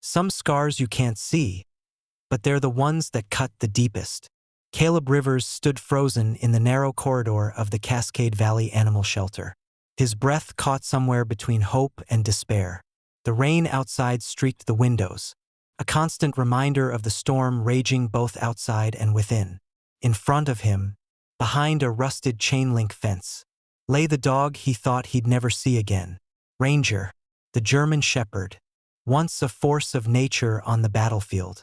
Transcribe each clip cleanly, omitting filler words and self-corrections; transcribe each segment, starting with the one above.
Some scars you can't see, but they're the ones that cut the deepest. Caleb Rivers stood frozen in the narrow corridor of the Cascade Valley Animal Shelter. His breath caught somewhere between hope and despair. The rain outside streaked the windows, a constant reminder of the storm raging both outside and within. In front of him, behind a rusted chain-link fence, lay the dog he thought he'd never see again. Ranger, the German shepherd, once a force of nature on the battlefield,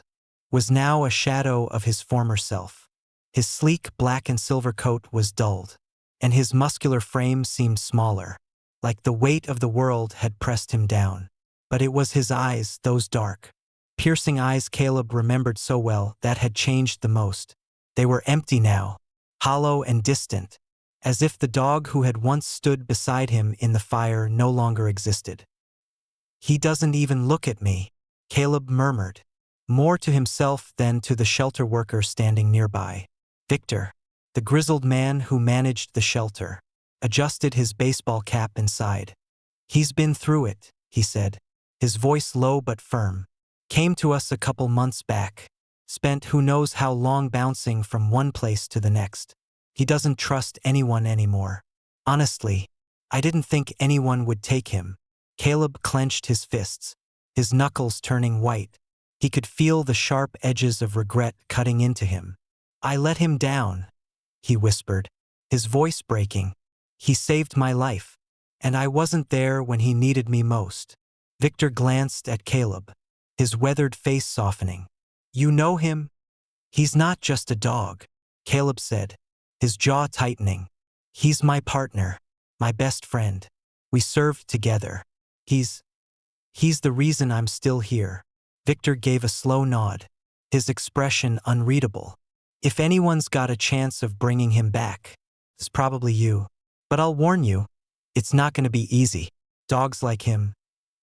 was now a shadow of his former self. His sleek black and silver coat was dulled, and his muscular frame seemed smaller, like the weight of the world had pressed him down. But it was his eyes, those dark, piercing eyes Caleb remembered so well, that had changed the most. They were empty now, hollow and distant, as if the dog who had once stood beside him in the fire no longer existed. "He doesn't even look at me," Caleb murmured, more to himself than to the shelter worker standing nearby. Victor, the grizzled man who managed the shelter, adjusted his baseball cap and sighed. "He's been through it," he said, his voice low but firm. "Came to us a couple months back. Spent who knows how long bouncing from one place to the next. He doesn't trust anyone anymore. Honestly, I didn't think anyone would take him." Caleb clenched his fists, his knuckles turning white. He could feel the sharp edges of regret cutting into him. "I let him down," he whispered, his voice breaking. "He saved my life, and I wasn't there when he needed me most." Victor glanced at Caleb, his weathered face softening. "You know him? He's not just a dog," Caleb said, his jaw tightening. "He's my partner, my best friend. We served together. He's the reason I'm still here." Victor gave a slow nod, his expression unreadable. "If anyone's got a chance of bringing him back, it's probably you. But I'll warn you, it's not going to be easy. Dogs like him,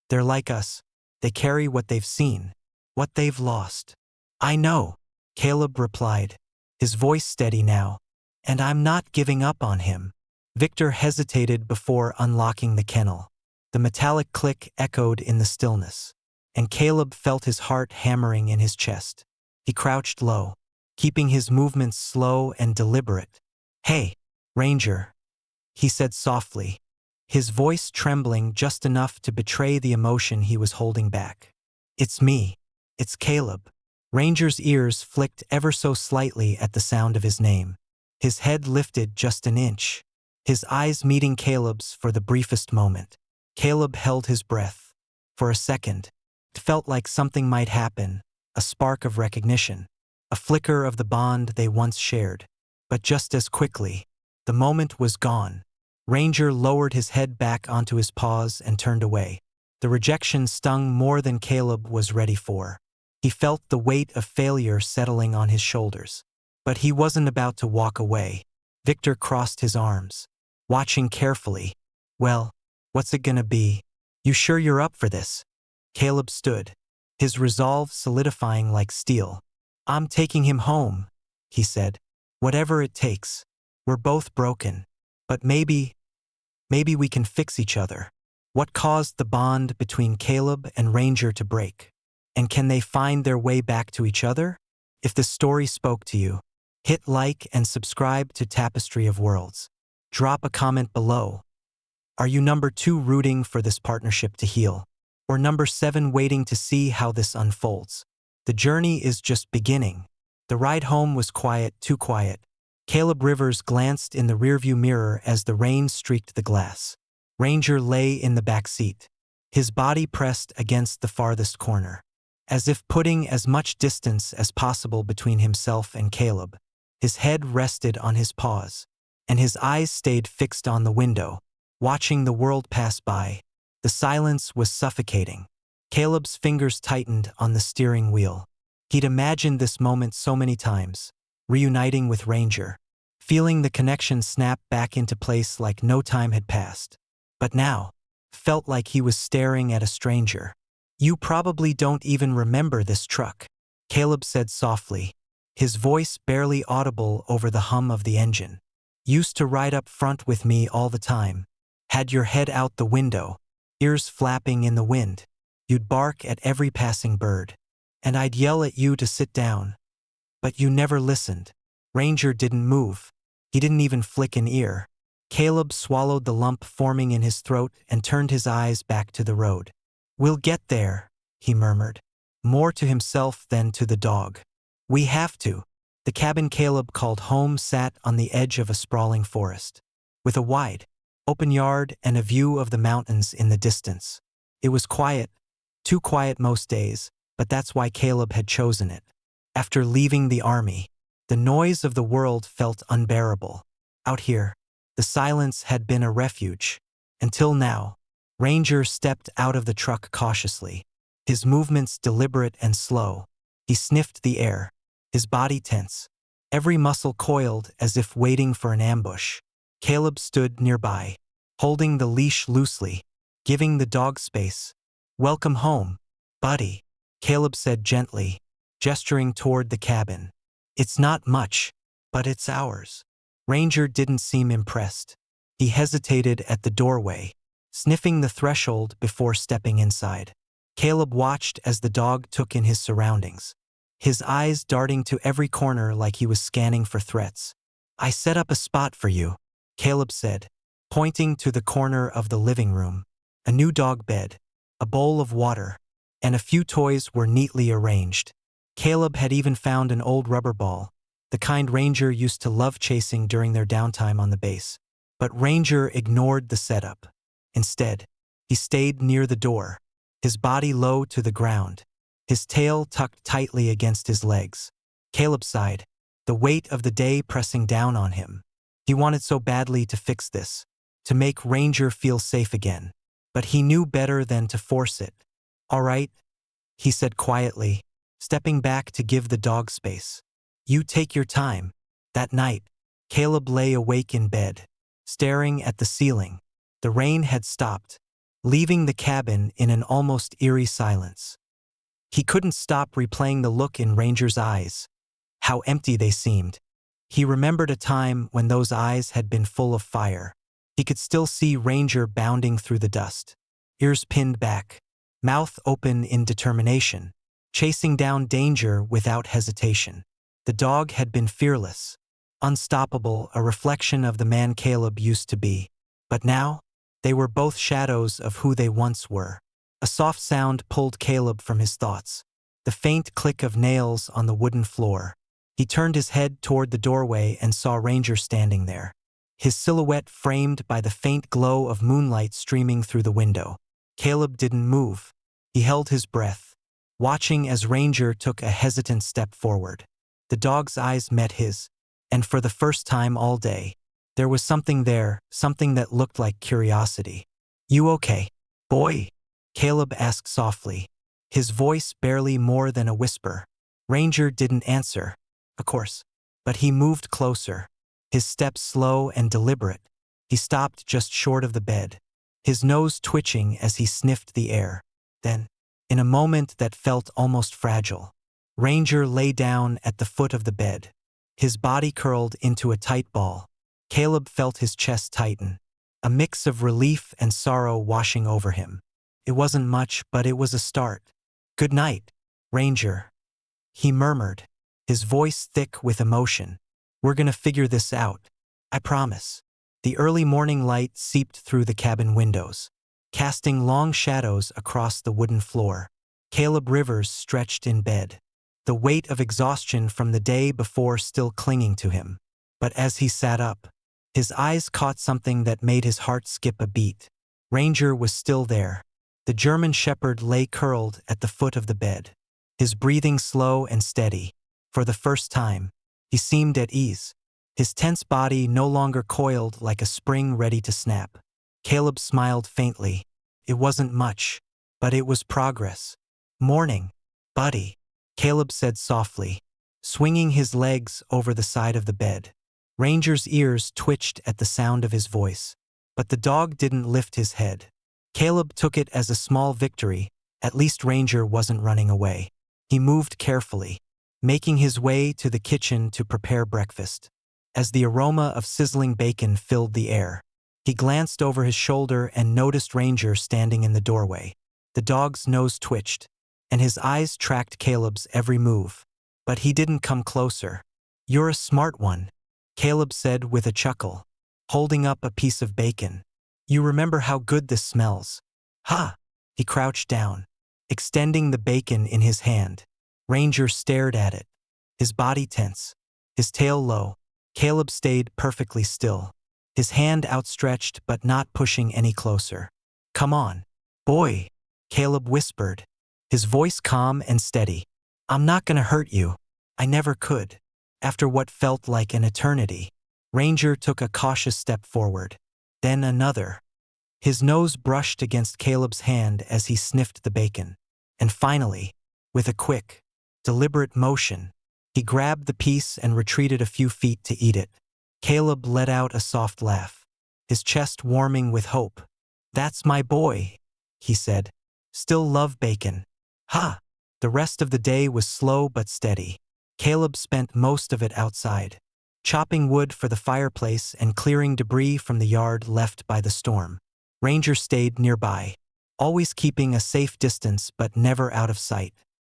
they're like us. They carry what they've seen, what they've lost." "I know," Caleb replied, his voice steady now. "And I'm not giving up on him." Victor hesitated before unlocking the kennel. The metallic click echoed in the stillness, and Caleb felt his heart hammering in his chest. He crouched low, keeping his movements slow and deliberate. "Hey, Ranger," he said softly, his voice trembling just enough to betray the emotion he was holding back. "It's me. It's Caleb." Ranger's ears flicked ever so slightly at the sound of his name. His head lifted just an inch, his eyes meeting Caleb's for the briefest moment. Caleb held his breath. For a second, it felt like something might happen, a spark of recognition, a flicker of the bond they once shared. But just as quickly, the moment was gone. Ranger lowered his head back onto his paws and turned away. The rejection stung more than Caleb was ready for. He felt the weight of failure settling on his shoulders. But he wasn't about to walk away. Victor crossed his arms, watching carefully. "Well, what's it gonna be? You sure you're up for this?" Caleb stood, his resolve solidifying like steel. "I'm taking him home," he said. "Whatever it takes. We're both broken. But maybe we can fix each other." What caused the bond between Caleb and Ranger to break? And can they find their way back to each other? If the story spoke to you, hit like and subscribe to Tapestry of Worlds. Drop a comment below. Are you number 2 rooting for this partnership to heal? Or number 7 waiting to see how this unfolds? The journey is just beginning. The ride home was quiet, too quiet. Caleb Rivers glanced in the rearview mirror as the rain streaked the glass. Ranger lay in the back seat, his body pressed against the farthest corner, as if putting as much distance as possible between himself and Caleb. His head rested on his paws, and his eyes stayed fixed on the window, watching the world pass by. The silence was suffocating. Caleb's fingers tightened on the steering wheel. He'd imagined this moment so many times, reuniting with Ranger, feeling the connection snap back into place like no time had passed. But now, felt like he was staring at a stranger. "You probably don't even remember this truck," Caleb said softly, his voice barely audible over the hum of the engine. "Used to ride up front with me all the time. Had your head out the window, ears flapping in the wind. You'd bark at every passing bird. And I'd yell at you to sit down. But you never listened. Ranger didn't move. He didn't even flick an ear. Caleb swallowed the lump forming in his throat and turned his eyes back to the road. "We'll get there," he murmured, more to himself than to the dog. "We have to." The cabin Caleb called home sat on the edge of a sprawling forest, with a wide, open yard and a view of the mountains in the distance. It was quiet, too quiet most days, but that's why Caleb had chosen it. After leaving the army, the noise of the world felt unbearable. Out here, the silence had been a refuge. Until now. Ranger stepped out of the truck cautiously, his movements deliberate and slow. He sniffed the air, his body tense, every muscle coiled as if waiting for an ambush. Caleb stood nearby, holding the leash loosely, giving the dog space. "Welcome home, buddy," Caleb said gently, gesturing toward the cabin. "It's not much, but it's ours." Ranger didn't seem impressed. He hesitated at the doorway, sniffing the threshold before stepping inside. Caleb watched as the dog took in his surroundings, his eyes darting to every corner like he was scanning for threats. "I set up a spot for you," Caleb said, pointing to the corner of the living room. A new dog bed, a bowl of water, and a few toys were neatly arranged. Caleb had even found an old rubber ball, the kind Ranger used to love chasing during their downtime on the base. But Ranger ignored the setup. Instead, he stayed near the door, his body low to the ground, his tail tucked tightly against his legs. Caleb sighed, the weight of the day pressing down on him. He wanted so badly to fix this, to make Ranger feel safe again. But he knew better than to force it. "All right," he said quietly, stepping back to give the dog space. "You take your time." That night, Caleb lay awake in bed, staring at the ceiling. The rain had stopped, leaving the cabin in an almost eerie silence. He couldn't stop replaying the look in Ranger's eyes, how empty they seemed. He remembered a time when those eyes had been full of fire. He could still see Ranger bounding through the dust, ears pinned back, mouth open in determination, chasing down danger without hesitation. The dog had been fearless, unstoppable, a reflection of the man Caleb used to be. But now, they were both shadows of who they once were. A soft sound pulled Caleb from his thoughts, the faint click of nails on the wooden floor. He turned his head toward the doorway and saw Ranger standing there, his silhouette framed by the faint glow of moonlight streaming through the window. Caleb didn't move. He held his breath, watching as Ranger took a hesitant step forward. The dog's eyes met his, and for the first time all day, there was something there, something that looked like curiosity. "You okay, boy?" Caleb asked softly, his voice barely more than a whisper. Ranger didn't answer, of course, but he moved closer, his steps slow and deliberate. He stopped just short of the bed, his nose twitching as he sniffed the air. Then, in a moment that felt almost fragile, Ranger lay down at the foot of the bed, his body curled into a tight ball. Caleb felt his chest tighten, a mix of relief and sorrow washing over him. It wasn't much, but it was a start. "Good night, Ranger," he murmured, his voice thick with emotion. "We're gonna figure this out. I promise." The early morning light seeped through the cabin windows, casting long shadows across the wooden floor. Caleb Rivers stretched in bed, the weight of exhaustion from the day before still clinging to him. But as he sat up, his eyes caught something that made his heart skip a beat. Ranger was still there. The German shepherd lay curled at the foot of the bed, his breathing slow and steady. For the first time, he seemed at ease, his tense body no longer coiled like a spring ready to snap. Caleb smiled faintly. It wasn't much, but it was progress. "Morning, buddy," Caleb said softly, swinging his legs over the side of the bed. Ranger's ears twitched at the sound of his voice, but the dog didn't lift his head. Caleb took it as a small victory. At least Ranger wasn't running away. He moved carefully, making his way to the kitchen to prepare breakfast. As the aroma of sizzling bacon filled the air, he glanced over his shoulder and noticed Ranger standing in the doorway. The dog's nose twitched, and his eyes tracked Caleb's every move. But he didn't come closer. "You're a smart one," Caleb said with a chuckle, holding up a piece of bacon. "You remember how good this smells." "Ha!" He crouched down, extending the bacon in his hand. Ranger stared at it, his body tense, his tail low. Caleb stayed perfectly still, his hand outstretched but not pushing any closer. "Come on, boy," Caleb whispered, his voice calm and steady. "I'm not gonna hurt you. I never could." After what felt like an eternity, Ranger took a cautious step forward, then another. His nose brushed against Caleb's hand as he sniffed the bacon. And finally, with a quick, deliberate motion, he grabbed the piece and retreated a few feet to eat it. Caleb let out a soft laugh, his chest warming with hope. "That's my boy," he said. "Still love bacon." "Ha!" The rest of the day was slow but steady. Caleb spent most of it outside, chopping wood for the fireplace and clearing debris from the yard left by the storm. Ranger stayed nearby, always keeping a safe distance but never out of sight.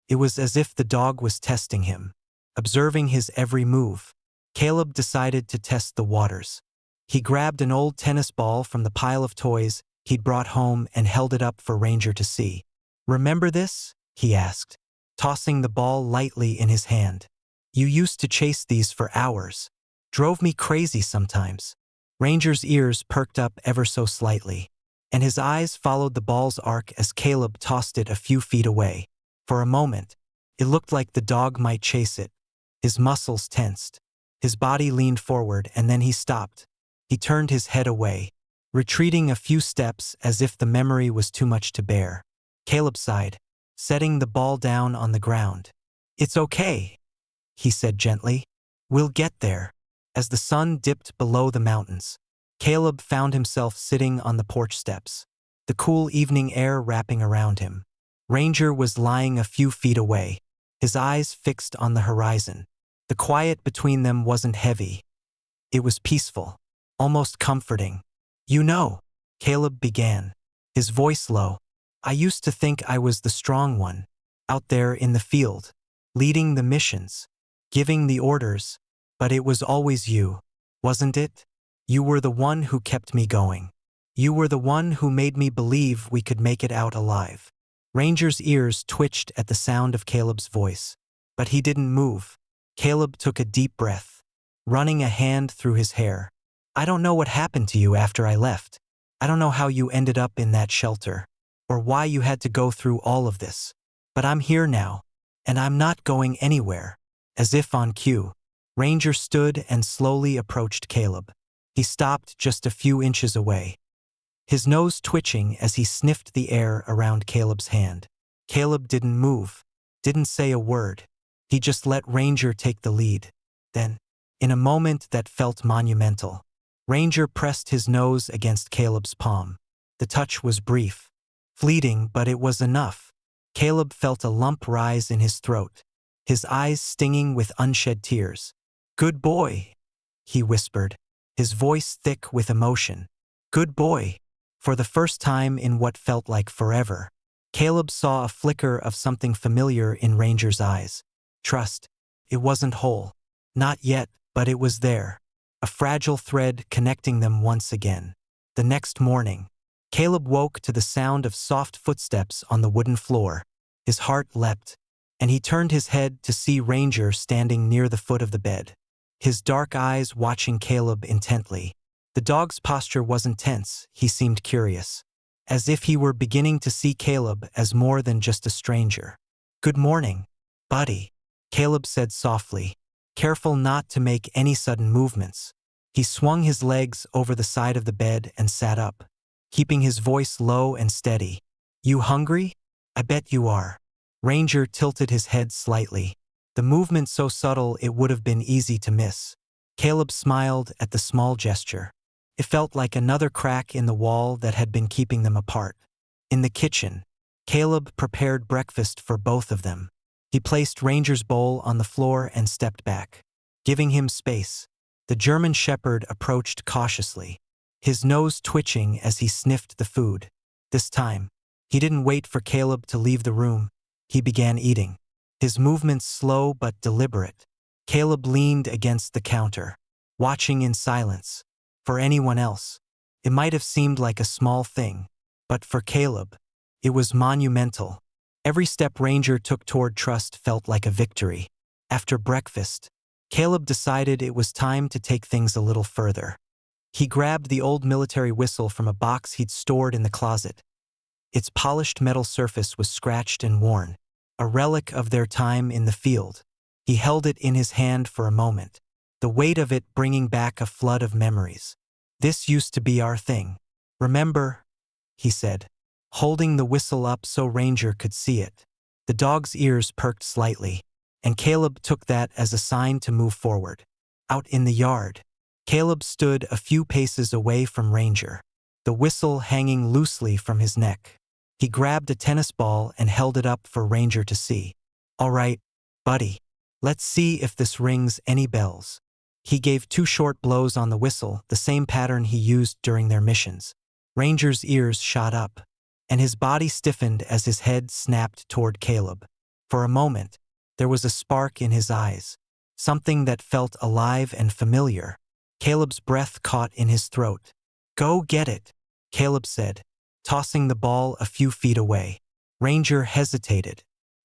It was as if the dog was testing him, observing his every move. Caleb decided to test the waters. He grabbed an old tennis ball from the pile of toys he'd brought home and held it up for Ranger to see. "Remember this?" he asked, tossing the ball lightly in his hand. "You used to chase these for hours. Drove me crazy sometimes." Ranger's ears perked up ever so slightly, and his eyes followed the ball's arc as Caleb tossed it a few feet away. For a moment, it looked like the dog might chase it. His muscles tensed. His body leaned forward, and then he stopped. He turned his head away, retreating a few steps as if the memory was too much to bear. Caleb sighed, setting the ball down on the ground. "It's okay," he said gently. "We'll get there." As the sun dipped below the mountains, Caleb found himself sitting on the porch steps, the cool evening air wrapping around him. Ranger was lying a few feet away, his eyes fixed on the horizon. The quiet between them wasn't heavy. It was peaceful, almost comforting. "You know," Caleb began, his voice low, "I used to think I was the strong one, out there in the field, leading the missions, giving the orders, but it was always you, wasn't it? You were the one who kept me going. You were the one who made me believe we could make it out alive." Ranger's ears twitched at the sound of Caleb's voice, but he didn't move. Caleb took a deep breath, running a hand through his hair. "I don't know what happened to you after I left. I don't know how you ended up in that shelter, or why you had to go through all of this. But I'm here now, and I'm not going anywhere." As if on cue, Ranger stood and slowly approached Caleb. He stopped just a few inches away, his nose twitching as he sniffed the air around Caleb's hand. Caleb didn't move, didn't say a word. He just let Ranger take the lead. Then, in a moment that felt monumental, Ranger pressed his nose against Caleb's palm. The touch was brief, fleeting, but it was enough. Caleb felt a lump rise in his throat, his eyes stinging with unshed tears. "Good boy," he whispered, his voice thick with emotion. "Good boy." For the first time in what felt like forever, Caleb saw a flicker of something familiar in Ranger's eyes. Trust. It wasn't whole. Not yet, but it was there. A fragile thread connecting them once again. The next morning, Caleb woke to the sound of soft footsteps on the wooden floor. His heart leapt, and he turned his head to see Ranger standing near the foot of the bed, his dark eyes watching Caleb intently. The dog's posture wasn't tense, he seemed curious, as if he were beginning to see Caleb as more than just a stranger. "Good morning, buddy," Caleb said softly, careful not to make any sudden movements. He swung his legs over the side of the bed and sat up, keeping his voice low and steady. "You hungry? I bet you are." Ranger tilted his head slightly, the movement so subtle it would have been easy to miss. Caleb smiled at the small gesture. It felt like another crack in the wall that had been keeping them apart. In the kitchen, Caleb prepared breakfast for both of them. He placed Ranger's bowl on the floor and stepped back, giving him space. The German shepherd approached cautiously, his nose twitching as he sniffed the food. This time, He didn't wait for Caleb to leave the room. He began eating. His movements slow but deliberate. Caleb leaned against the counter, watching in silence. For anyone else, it might have seemed like a small thing, but for Caleb, it was monumental. Every step Ranger took toward trust felt like a victory. After breakfast, Caleb decided it was time to take things a little further. He grabbed the old military whistle from a box he'd stored in the closet. Its polished metal surface was scratched and worn, a relic of their time in the field. He held it in his hand for a moment, the weight of it bringing back a flood of memories. "This used to be our thing. Remember?" he said, holding the whistle up so Ranger could see it. The dog's ears perked slightly, and Caleb took that as a sign to move forward. Out in the yard, Caleb stood a few paces away from Ranger, the whistle hanging loosely from his neck. He grabbed a tennis ball and held it up for Ranger to see. "All right, buddy. Let's see if this rings any bells." He gave 2 short blows on the whistle, the same pattern he used during their missions. Ranger's ears shot up, and his body stiffened as his head snapped toward Caleb. For a moment, there was a spark in his eyes, something that felt alive and familiar. Caleb's breath caught in his throat. "Go get it," Caleb said, tossing the ball a few feet away. Ranger hesitated,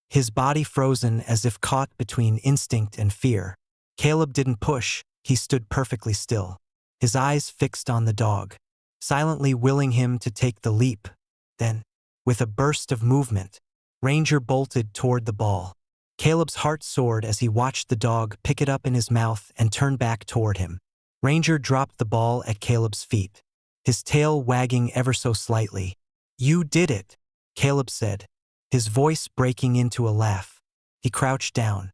his body frozen as if caught between instinct and fear. Caleb didn't push, he stood perfectly still, his eyes fixed on the dog, silently willing him to take the leap. Then, with a burst of movement, Ranger bolted toward the ball. Caleb's heart soared as he watched the dog pick it up in his mouth and turn back toward him. Ranger dropped the ball at Caleb's feet, his tail wagging ever so slightly. "You did it," Caleb said, his voice breaking into a laugh. He crouched down,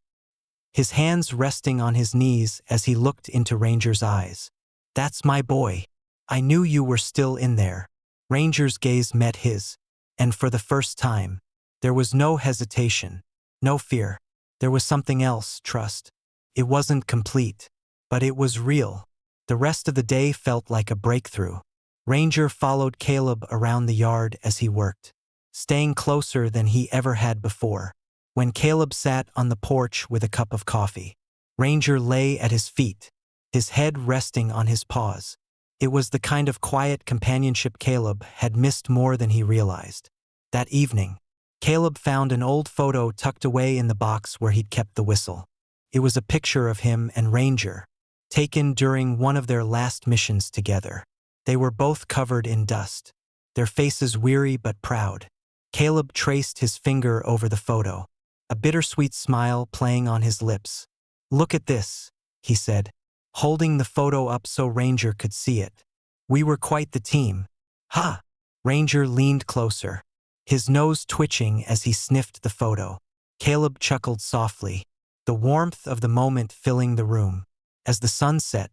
his hands resting on his knees as he looked into Ranger's eyes. "That's my boy. I knew you were still in there." Ranger's gaze met his, and for the first time, there was no hesitation, no fear. There was something else, trust. It wasn't complete, but it was real. The rest of the day felt like a breakthrough. Ranger followed Caleb around the yard as he worked, staying closer than he ever had before. When Caleb sat on the porch with a cup of coffee, Ranger lay at his feet, his head resting on his paws. It was the kind of quiet companionship Caleb had missed more than he realized. That evening, Caleb found an old photo tucked away in the box where he'd kept the whistle. It was a picture of him and Ranger, taken during one of their last missions together. They were both covered in dust, their faces weary but proud. Caleb traced his finger over the photo, a bittersweet smile playing on his lips. "Look at this," he said, holding the photo up so Ranger could see it. "We were quite the team." "Ha!" Ranger leaned closer, his nose twitching as he sniffed the photo. Caleb chuckled softly, the warmth of the moment filling the room. As the sun set,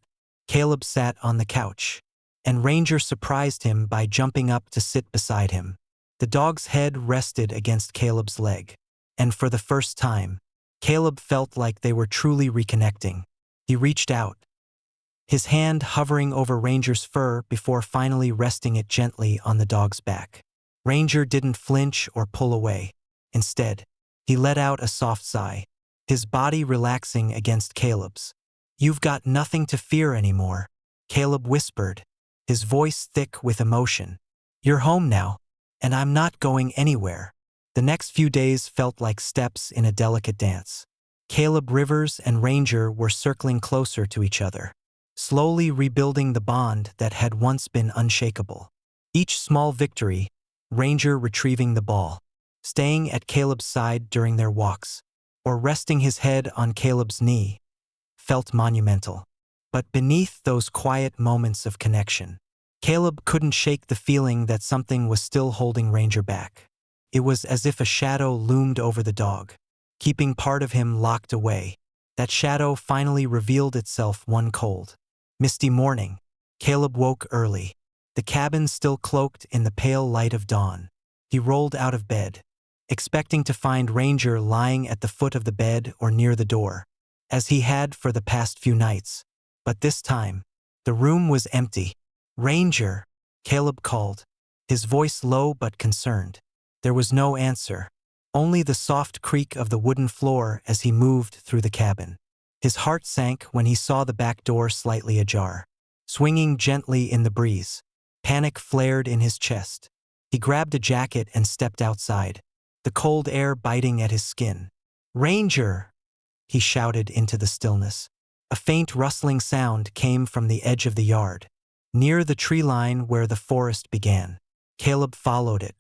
Caleb sat on the couch, and Ranger surprised him by jumping up to sit beside him. The dog's head rested against Caleb's leg, and for the first time, Caleb felt like they were truly reconnecting. He reached out, his hand hovering over Ranger's fur before finally resting it gently on the dog's back. Ranger didn't flinch or pull away. Instead, he let out a soft sigh, his body relaxing against Caleb's. "You've got nothing to fear anymore," Caleb whispered, his voice thick with emotion. "You're home now, and I'm not going anywhere." The next few days felt like steps in a delicate dance. Caleb Rivers and Ranger were circling closer to each other, slowly rebuilding the bond that had once been unshakable. Each small victory, Ranger retrieving the ball, staying at Caleb's side during their walks, or resting his head on Caleb's knee, felt monumental. But beneath those quiet moments of connection, Caleb couldn't shake the feeling that something was still holding Ranger back. It was as if a shadow loomed over the dog, keeping part of him locked away. That shadow finally revealed itself one cold, misty morning. Caleb woke early, the cabin still cloaked in the pale light of dawn. He rolled out of bed, expecting to find Ranger lying at the foot of the bed or near the door, as he had for the past few nights. But this time, the room was empty. "Ranger," Caleb called, his voice low but concerned. There was no answer. Only the soft creak of the wooden floor as he moved through the cabin. His heart sank when he saw the back door slightly ajar, swinging gently in the breeze. Panic flared in his chest. He grabbed a jacket and stepped outside, the cold air biting at his skin. "Ranger!" he shouted into the stillness. A faint rustling sound came from the edge of the yard, near the tree line where the forest began. Caleb followed it,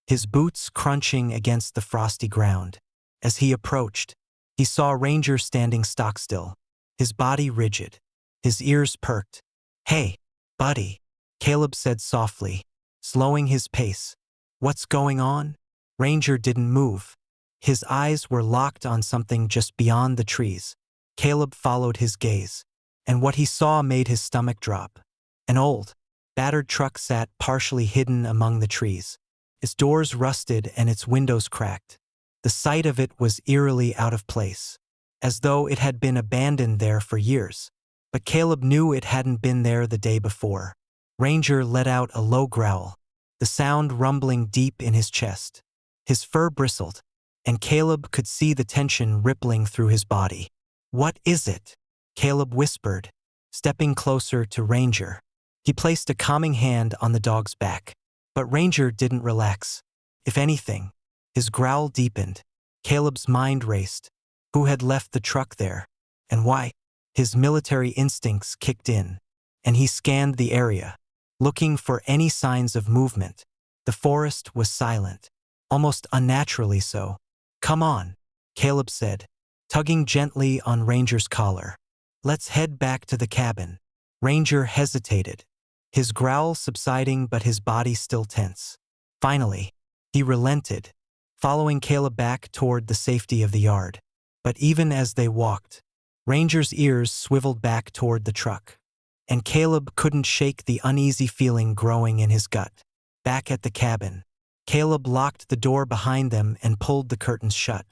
his boots crunching against the frosty ground. As he approached, he saw Ranger standing stock-still, his body rigid, his ears perked. "Hey, buddy," Caleb said softly, slowing his pace. "What's going on?" Ranger didn't move. His eyes were locked on something just beyond the trees. Caleb followed his gaze, and what he saw made his stomach drop. An old, battered truck sat partially hidden among the trees. Its doors rusted and its windows cracked. The sight of it was eerily out of place, as though it had been abandoned there for years. But Caleb knew it hadn't been there the day before. Ranger let out a low growl, the sound rumbling deep in his chest. His fur bristled, and Caleb could see the tension rippling through his body. "What is it?" Caleb whispered, stepping closer to Ranger. He placed a calming hand on the dog's back, but Ranger didn't relax. If anything, his growl deepened. Caleb's mind raced. Who had left the truck there? And why? His military instincts kicked in, and he scanned the area, looking for any signs of movement. The forest was silent, almost unnaturally so. "Come on," Caleb said, tugging gently on Ranger's collar. "Let's head back to the cabin." Ranger hesitated, his growl subsiding but his body still tense. Finally, he relented, following Caleb back toward the safety of the yard. But even as they walked, Ranger's ears swiveled back toward the truck, and Caleb couldn't shake the uneasy feeling growing in his gut. Back at the cabin, Caleb locked the door behind them and pulled the curtains shut.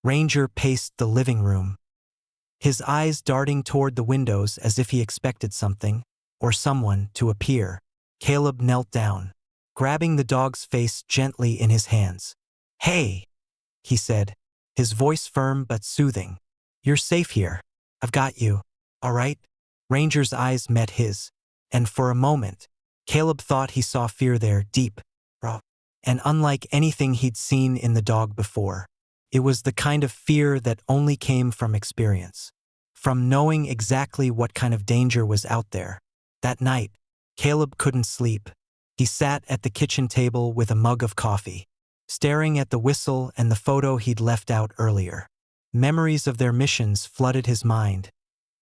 Ranger paced the living room, his eyes darting toward the windows as if he expected something, or someone, to appear. Caleb knelt down, grabbing the dog's face gently in his hands. "Hey," he said, his voice firm but soothing. "You're safe here. I've got you, all right?" Ranger's eyes met his, and for a moment, Caleb thought he saw fear there, deep, raw, and unlike anything he'd seen in the dog before. It was the kind of fear that only came from experience, from knowing exactly what kind of danger was out there. That night, Caleb couldn't sleep. He sat at the kitchen table with a mug of coffee, staring at the whistle and the photo he'd left out earlier. Memories of their missions flooded his mind,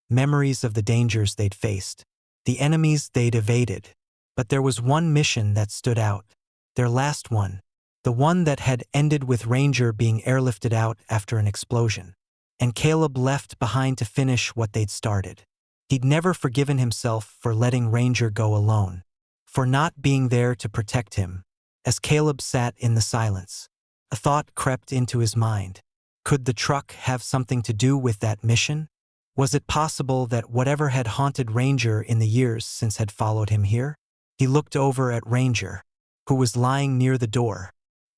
memories of the dangers they'd faced, the enemies they'd evaded. But there was one mission that stood out, their last one. The one that had ended with Ranger being airlifted out after an explosion, and Caleb left behind to finish what they'd started. He'd never forgiven himself for letting Ranger go alone, for not being there to protect him. As Caleb sat in the silence, a thought crept into his mind. Could the truck have something to do with that mission? Was it possible that whatever had haunted Ranger in the years since had followed him here? He looked over at Ranger, who was lying near the door,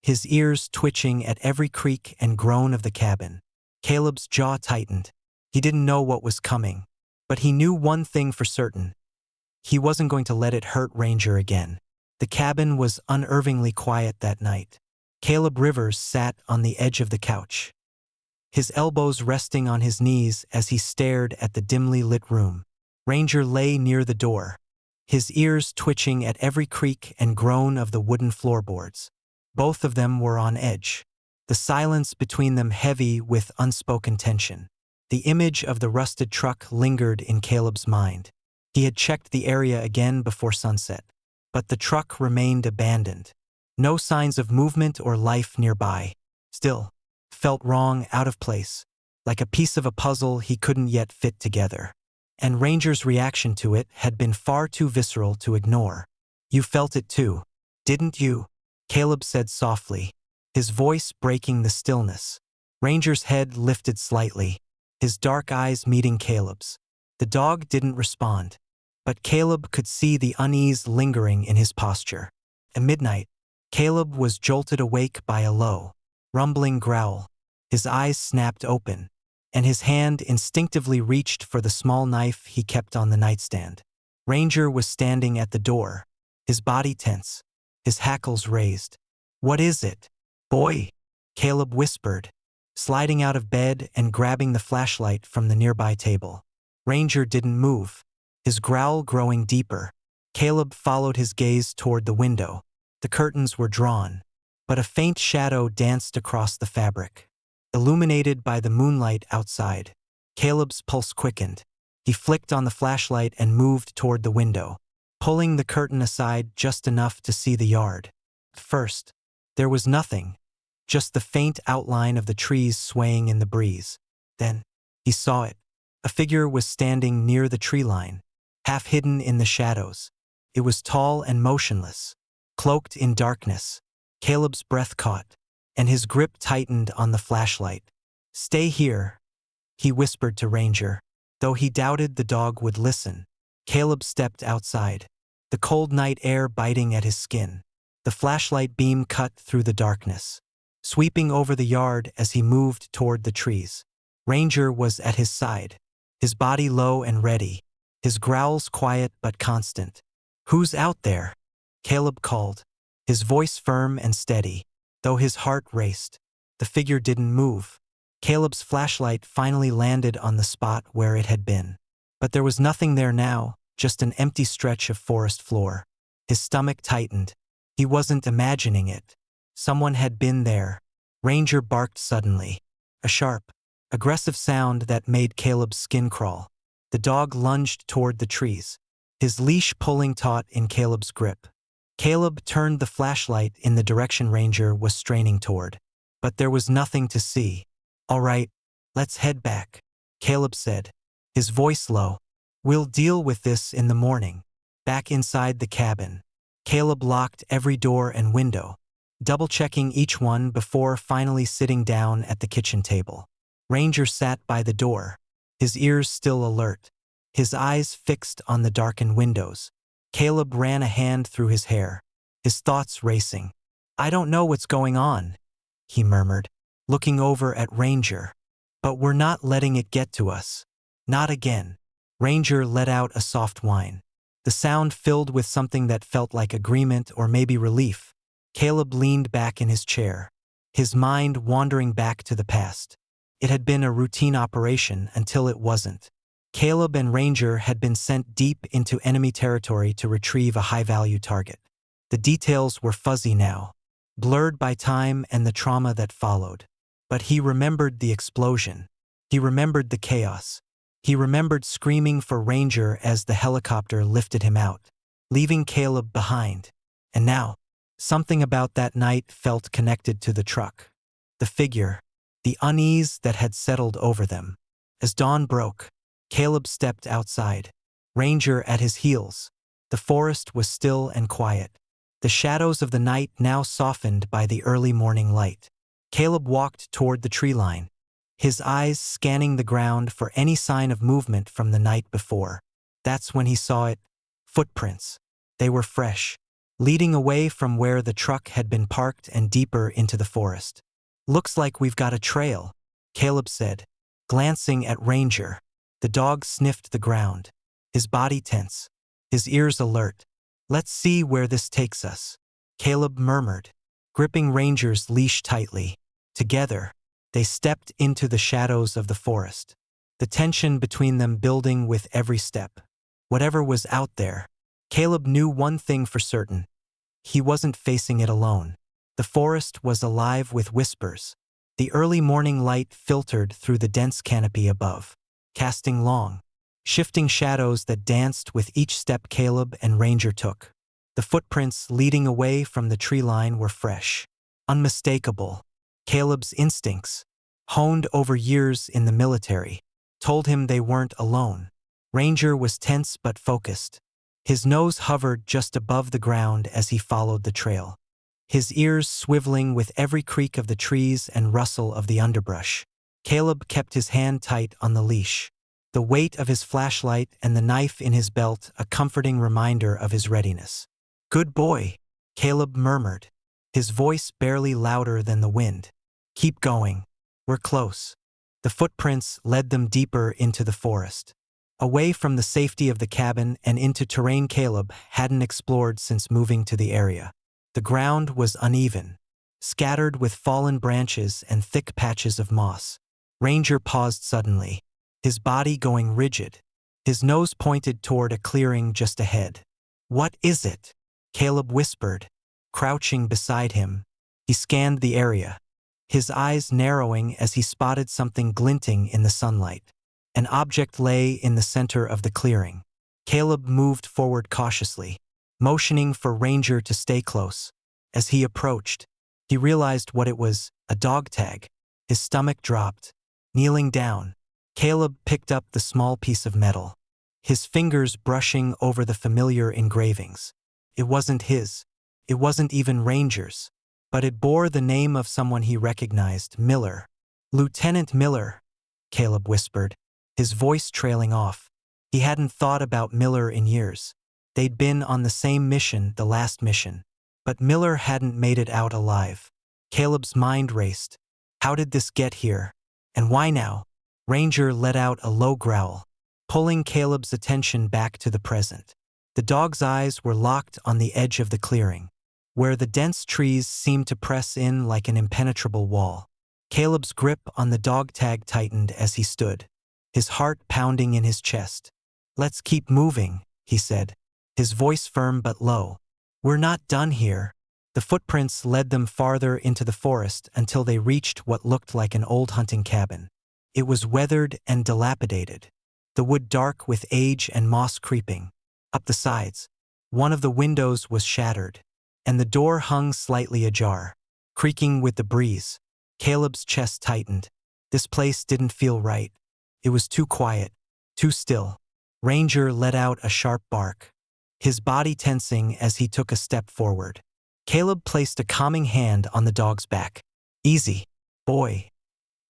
his ears twitching at every creak and groan of the cabin. Caleb's jaw tightened. He didn't know what was coming, but he knew one thing for certain. He wasn't going to let it hurt Ranger again. The cabin was unnervingly quiet that night. Caleb Rivers sat on the edge of the couch, his elbows resting on his knees as he stared at the dimly lit room. Ranger lay near the door, his ears twitching at every creak and groan of the wooden floorboards. Both of them were on edge, the silence between them heavy with unspoken tension. The image of the rusted truck lingered in Caleb's mind. He had checked the area again before sunset, but the truck remained abandoned. No signs of movement or life nearby. Still, felt wrong, out of place, like a piece of a puzzle he couldn't yet fit together. And Ranger's reaction to it had been far too visceral to ignore. "You felt it too, didn't you?" Caleb said softly, his voice breaking the stillness. Ranger's head lifted slightly, his dark eyes meeting Caleb's. The dog didn't respond, but Caleb could see the unease lingering in his posture. At midnight, Caleb was jolted awake by a low, rumbling growl. His eyes snapped open, and his hand instinctively reached for the small knife he kept on the nightstand. Ranger was standing at the door, his body tense, his hackles raised. "What is it, boy?" Caleb whispered, sliding out of bed and grabbing the flashlight from the nearby table. Ranger didn't move, his growl growing deeper. Caleb followed his gaze toward the window. The curtains were drawn, but a faint shadow danced across the fabric. Illuminated by the moonlight outside, Caleb's pulse quickened. He flicked on the flashlight and moved toward the window, pulling the curtain aside just enough to see the yard. At first, there was nothing, just the faint outline of the trees swaying in the breeze. Then, he saw it. A figure was standing near the tree line, half hidden in the shadows. It was tall and motionless, cloaked in darkness. Caleb's breath caught, and his grip tightened on the flashlight. "Stay here," he whispered to Ranger. Though he doubted the dog would listen, Caleb stepped outside, the cold night air biting at his skin. The flashlight beam cut through the darkness, sweeping over the yard as he moved toward the trees. Ranger was at his side, his body low and ready, his growls quiet but constant. "Who's out there?" Caleb called, his voice firm and steady, though his heart raced. The figure didn't move. Caleb's flashlight finally landed on the spot where it had been. But there was nothing there now, just an empty stretch of forest floor. His stomach tightened. He wasn't imagining it. Someone had been there. Ranger barked suddenly, a sharp, aggressive sound that made Caleb's skin crawl. The dog lunged toward the trees, his leash pulling taut in Caleb's grip. Caleb turned the flashlight in the direction Ranger was straining toward. But there was nothing to see. "All right, let's head back," Caleb said, his voice low. "We'll deal with this in the morning." Back inside the cabin, Caleb locked every door and window, double-checking each one before finally sitting down at the kitchen table. Ranger sat by the door, his ears still alert, his eyes fixed on the darkened windows. Caleb ran a hand through his hair, his thoughts racing. "I don't know what's going on," he murmured, looking over at Ranger. "But we're not letting it get to us. Not again." Ranger let out a soft whine, the sound filled with something that felt like agreement or maybe relief. Caleb leaned back in his chair, his mind wandering back to the past. It had been a routine operation until it wasn't. Caleb and Ranger had been sent deep into enemy territory to retrieve a high-value target. The details were fuzzy now, blurred by time and the trauma that followed. But he remembered the explosion. He remembered the chaos. He remembered screaming for Ranger as the helicopter lifted him out, leaving Caleb behind. And now, something about that night felt connected to the truck. The figure, the unease that had settled over them. As dawn broke, Caleb stepped outside, Ranger at his heels. The forest was still and quiet, the shadows of the night now softened by the early morning light. Caleb walked toward the tree line, his eyes scanning the ground for any sign of movement from the night before. That's when he saw it. Footprints. They were fresh, leading away from where the truck had been parked and deeper into the forest. "Looks like we've got a trail," Caleb said, glancing at Ranger. The dog sniffed the ground, his body tense, his ears alert. "Let's see where this takes us," Caleb murmured, gripping Ranger's leash tightly. Together, they stepped into the shadows of the forest, the tension between them building with every step. Whatever was out there, Caleb knew one thing for certain. He wasn't facing it alone. The forest was alive with whispers. The early morning light filtered through the dense canopy above, casting long, shifting shadows that danced with each step Caleb and Ranger took. The footprints leading away from the tree line were fresh, unmistakable. Caleb's instincts, honed over years in the military, told him they weren't alone. Ranger was tense but focused. His nose hovered just above the ground as he followed the trail, his ears swiveling with every creak of the trees and rustle of the underbrush. Caleb kept his hand tight on the leash, the weight of his flashlight and the knife in his belt a comforting reminder of his readiness. "Good boy," Caleb murmured, his voice barely louder than the wind. "Keep going. We're close." The footprints led them deeper into the forest, away from the safety of the cabin and into terrain Caleb hadn't explored since moving to the area. The ground was uneven, scattered with fallen branches and thick patches of moss. Ranger paused suddenly, his body going rigid. His nose pointed toward a clearing just ahead. "What is it?" Caleb whispered, crouching beside him. He scanned the area, his eyes narrowing as he spotted something glinting in the sunlight. An object lay in the center of the clearing. Caleb moved forward cautiously, motioning for Ranger to stay close. As he approached, he realized what it was, a dog tag. His stomach dropped. Kneeling down, Caleb picked up the small piece of metal, his fingers brushing over the familiar engravings. It wasn't his. It wasn't even Ranger's. But it bore the name of someone he recognized, Miller. "Lieutenant Miller," Caleb whispered, his voice trailing off. He hadn't thought about Miller in years. They'd been on the same mission, the last mission. But Miller hadn't made it out alive. Caleb's mind raced. How did this get here? And why now? Ranger let out a low growl, pulling Caleb's attention back to the present. The dog's eyes were locked on the edge of the clearing, where the dense trees seemed to press in like an impenetrable wall. Caleb's grip on the dog tag tightened as he stood, his heart pounding in his chest. "Let's keep moving," he said, his voice firm but low. "We're not done here." The footprints led them farther into the forest until they reached what looked like an old hunting cabin. It was weathered and dilapidated, the wood dark with age and moss creeping. Up the sides, one of the windows was shattered, and the door hung slightly ajar, creaking with the breeze. Caleb's chest tightened. This place didn't feel right. It was too quiet, too still. Ranger let out a sharp bark, his body tensing as he took a step forward. Caleb placed a calming hand on the dog's back. "Easy, boy,"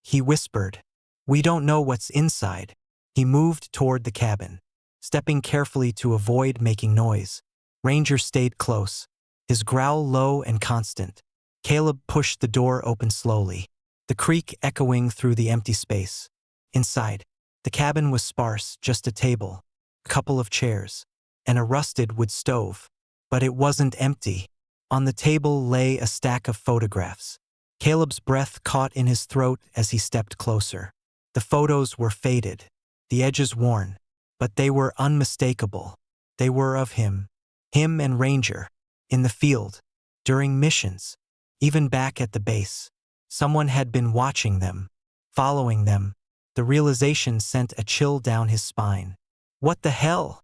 he whispered. "We don't know what's inside." He moved toward the cabin, stepping carefully to avoid making noise. Ranger stayed close, his growl low and constant. Caleb pushed the door open slowly, the creak echoing through the empty space. Inside, the cabin was sparse, just a table, a couple of chairs, and a rusted wood stove. But it wasn't empty. On the table lay a stack of photographs. Caleb's breath caught in his throat as he stepped closer. The photos were faded, the edges worn, but they were unmistakable. They were of him and Ranger, in the field, during missions, even back at the base. Someone had been watching them, following them. The realization sent a chill down his spine. "What the hell?"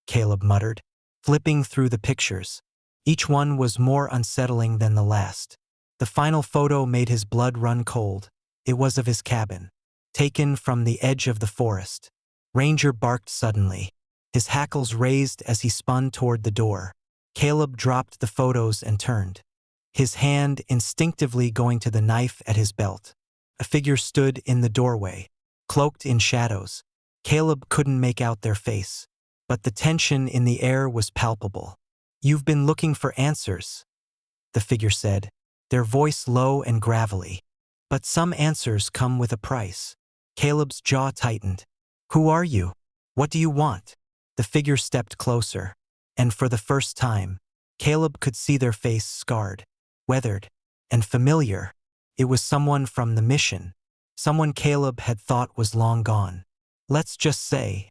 Caleb muttered, flipping through the pictures. Each one was more unsettling than the last. The final photo made his blood run cold. It was of his cabin, taken from the edge of the forest. Ranger barked suddenly, his hackles raised as he spun toward the door. Caleb dropped the photos and turned, his hand instinctively going to the knife at his belt. A figure stood in the doorway, cloaked in shadows. Caleb couldn't make out their face, but the tension in the air was palpable. "You've been looking for answers," the figure said, their voice low and gravelly. "But some answers come with a price." Caleb's jaw tightened. "Who are you? What do you want?" The figure stepped closer, and for the first time, Caleb could see their face scarred, weathered, and familiar. It was someone from the mission, someone Caleb had thought was long gone. "Let's just say,"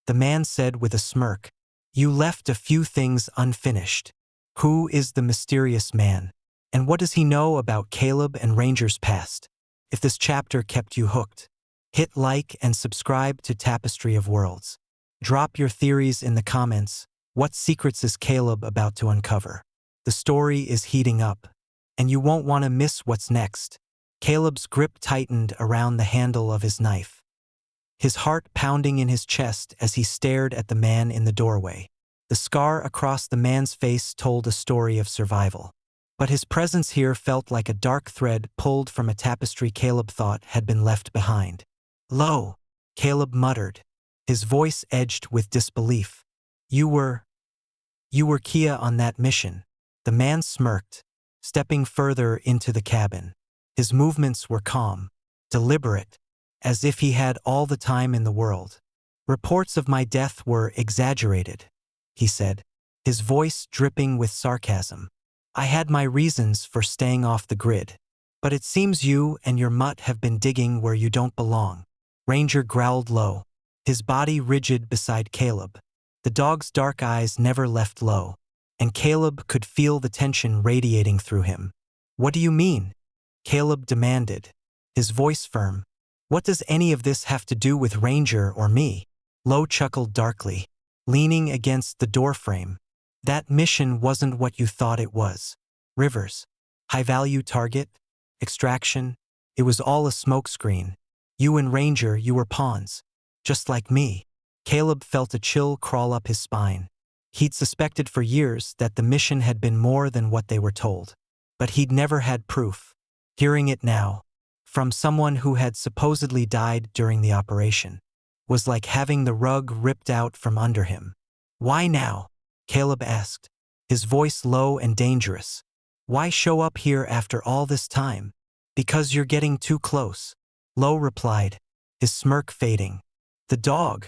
the man said with a smirk, "you left a few things unfinished. Who is the mysterious man? And what does he know about Caleb and Ranger's past?" If this chapter kept you hooked, hit like and subscribe to Tapestry of Worlds. Drop your theories in the comments. What secrets is Caleb about to uncover? The story is heating up, and you won't want to miss what's next. Caleb's grip tightened around the handle of his knife, his heart pounding in his chest as he stared at the man in the doorway. The scar across the man's face told a story of survival, but his presence here felt like a dark thread pulled from a tapestry Caleb thought had been left behind. "Lo," Caleb muttered, his voice edged with disbelief. You were Kia on that mission." The man smirked, stepping further into the cabin. His movements were calm, deliberate, as if he had all the time in the world. "Reports of my death were exaggerated," he said, his voice dripping with sarcasm. "I had my reasons for staying off the grid. But it seems you and your mutt have been digging where you don't belong." Ranger growled low, his body rigid beside Caleb. The dog's dark eyes never left Lo, and Caleb could feel the tension radiating through him. "What do you mean?" Caleb demanded, his voice firm. "What does any of this have to do with Ranger or me?" Lo chuckled darkly, leaning against the doorframe. "That mission wasn't what you thought it was. Rivers. High-value target. Extraction. It was all a smokescreen. You and Ranger, you were pawns. Just like me." Caleb felt a chill crawl up his spine. He'd suspected for years that the mission had been more than what they were told. But he'd never had proof. Hearing it now, from someone who had supposedly died during the operation, was like having the rug ripped out from under him. "Why now?" Caleb asked, his voice low and dangerous. "Why show up here after all this time?" "Because you're getting too close," Lo replied, his smirk fading. "The dog.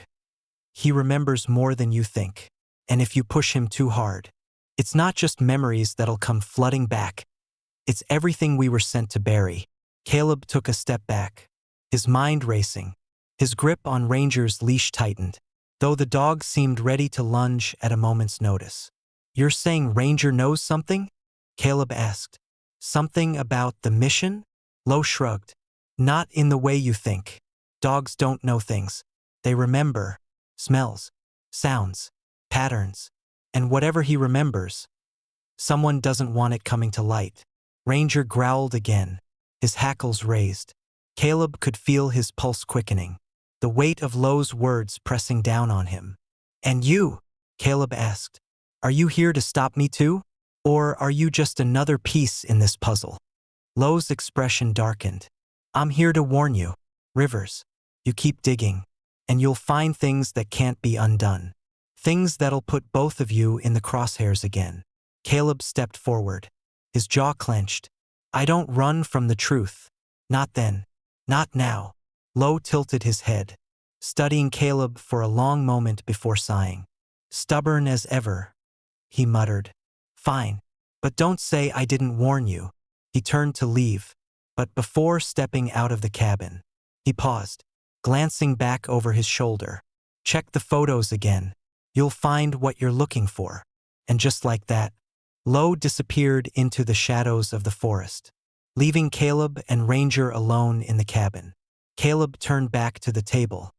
He remembers more than you think. And if you push him too hard, it's not just memories that'll come flooding back. It's everything we were sent to bury." Caleb took a step back, his mind racing. His grip on Ranger's leash tightened, though the dog seemed ready to lunge at a moment's notice. "You're saying Ranger knows something?" Caleb asked. "Something about the mission?" Lo shrugged. "Not in the way you think. Dogs don't know things. They remember smells, sounds, patterns, and whatever he remembers, someone doesn't want it coming to light." Ranger growled again, his hackles raised. Caleb could feel his pulse quickening, the weight of Lo's words pressing down on him. "And you?" Caleb asked. "Are you here to stop me too? Or are you just another piece in this puzzle?" Lo's expression darkened. "I'm here to warn you, Rivers. You keep digging, and you'll find things that can't be undone. Things that'll put both of you in the crosshairs again." Caleb stepped forward, his jaw clenched. "I don't run from the truth. Not then. Not now." Lo tilted his head, studying Caleb for a long moment before sighing. "Stubborn as ever," he muttered. "Fine. But don't say I didn't warn you." He turned to leave, but before stepping out of the cabin, he paused, glancing back over his shoulder. "Check the photos again. You'll find what you're looking for." And just like that, Lo disappeared into the shadows of the forest, leaving Caleb and Ranger alone in the cabin. Caleb turned back to the table,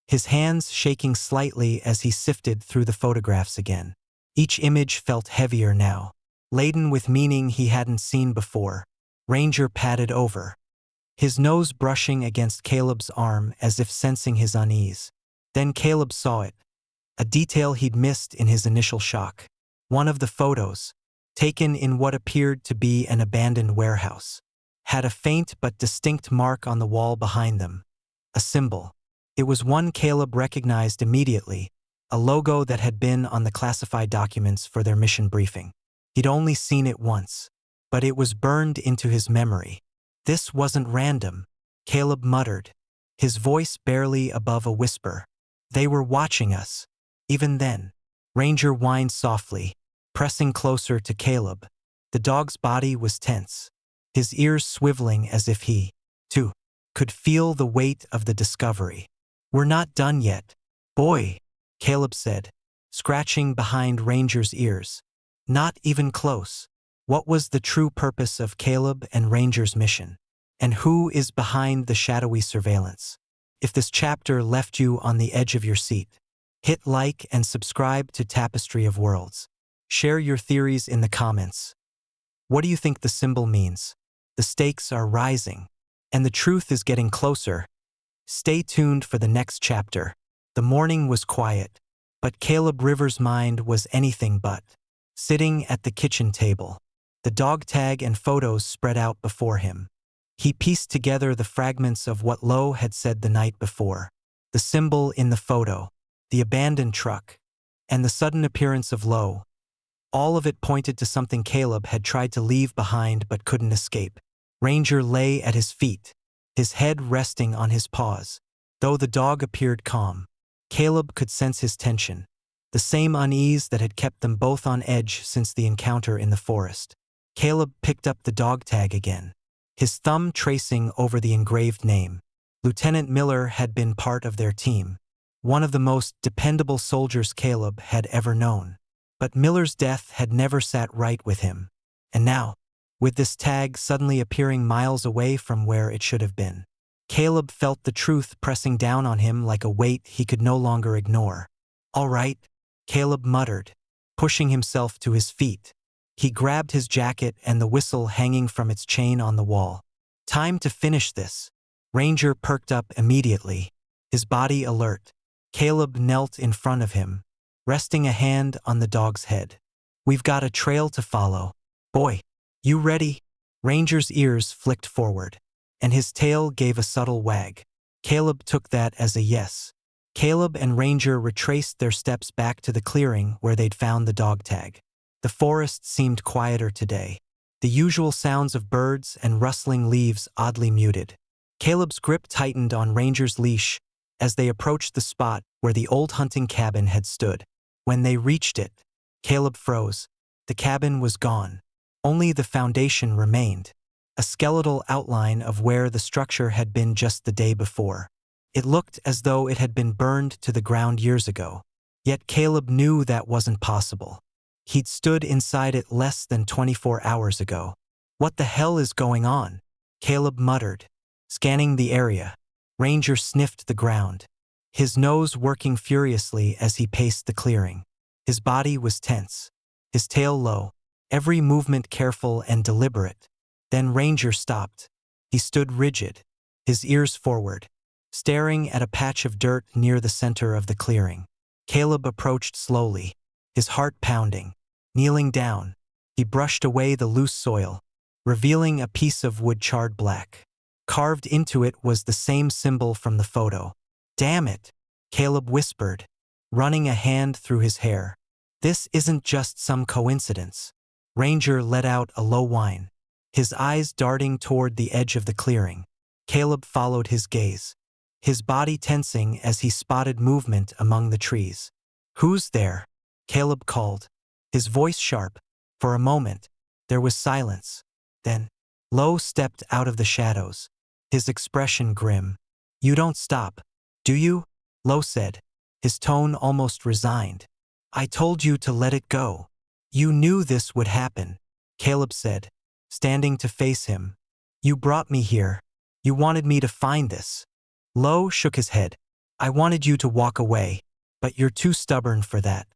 his hands shaking slightly as he sifted through the photographs again. Each image felt heavier now, laden with meaning he hadn't seen before. Ranger padded over, his nose brushing against Caleb's arm as if sensing his unease. Then Caleb saw it, a detail he'd missed in his initial shock. One of the photos, taken in what appeared to be an abandoned warehouse, had a faint but distinct mark on the wall behind them. A symbol. It was one Caleb recognized immediately, a logo that had been on the classified documents for their mission briefing. He'd only seen it once, but it was burned into his memory. "This wasn't random," Caleb muttered, his voice barely above a whisper. "They were watching us." Even then, Ranger whined softly, pressing closer to Caleb. The dog's body was tense, his ears swiveling as if he, too, could feel the weight of the discovery. "We're not done yet, boy," Caleb said, scratching behind Ranger's ears. "Not even close." What was the true purpose of Caleb and Ranger's mission? And who is behind the shadowy surveillance? If this chapter left you on the edge of your seat, hit like and subscribe to Tapestry of Worlds. Share your theories in the comments. What do you think the symbol means? The stakes are rising, and the truth is getting closer. Stay tuned for the next chapter. The morning was quiet, but Caleb Rivers' mind was anything but. Sitting at the kitchen table, the dog tag and photos spread out before him, he pieced together the fragments of what Lo had said the night before. The symbol in the photo, the abandoned truck, and the sudden appearance of Lo. All of it pointed to something Caleb had tried to leave behind but couldn't escape. Ranger lay at his feet, his head resting on his paws. Though the dog appeared calm, Caleb could sense his tension, the same unease that had kept them both on edge since the encounter in the forest. Caleb picked up the dog tag again, his thumb tracing over the engraved name. Lieutenant Miller had been part of their team, one of the most dependable soldiers Caleb had ever known. But Miller's death had never sat right with him. And now, with this tag suddenly appearing miles away from where it should have been, Caleb felt the truth pressing down on him like a weight he could no longer ignore. "All right," Caleb muttered, pushing himself to his feet. He grabbed his jacket and the whistle hanging from its chain on the wall. "Time to finish this." Ranger perked up immediately, his body alert. Caleb knelt in front of him, resting a hand on the dog's head. "We've got a trail to follow. Boy, you ready?" Ranger's ears flicked forward, and his tail gave a subtle wag. Caleb took that as a yes. Caleb and Ranger retraced their steps back to the clearing where they'd found the dog tag. The forest seemed quieter today, the usual sounds of birds and rustling leaves oddly muted. Caleb's grip tightened on Ranger's leash as they approached the spot where the old hunting cabin had stood. When they reached it, Caleb froze. The cabin was gone. Only the foundation remained, a skeletal outline of where the structure had been just the day before. It looked as though it had been burned to the ground years ago. Yet Caleb knew that wasn't possible. He'd stood inside it less than 24 hours ago. "What the hell is going on?" Caleb muttered, scanning the area. Ranger sniffed the ground, his nose working furiously as he paced the clearing. His body was tense, his tail low, every movement careful and deliberate. Then Ranger stopped. He stood rigid, his ears forward, staring at a patch of dirt near the center of the clearing. Caleb approached slowly, his heart pounding. Kneeling down, he brushed away the loose soil, revealing a piece of wood charred black. Carved into it was the same symbol from the photo. "Damn it," Caleb whispered, running a hand through his hair. "This isn't just some coincidence." Ranger let out a low whine, his eyes darting toward the edge of the clearing. Caleb followed his gaze, his body tensing as he spotted movement among the trees. "Who's there?" Caleb called, his voice sharp. For a moment, there was silence. Then, Lo stepped out of the shadows, his expression grim. "You don't stop, do you?" Lo said, his tone almost resigned. "I told you to let it go." "You knew this would happen," Caleb said, standing to face him. "You brought me here. You wanted me to find this." Lo shook his head. "I wanted you to walk away, but you're too stubborn for that.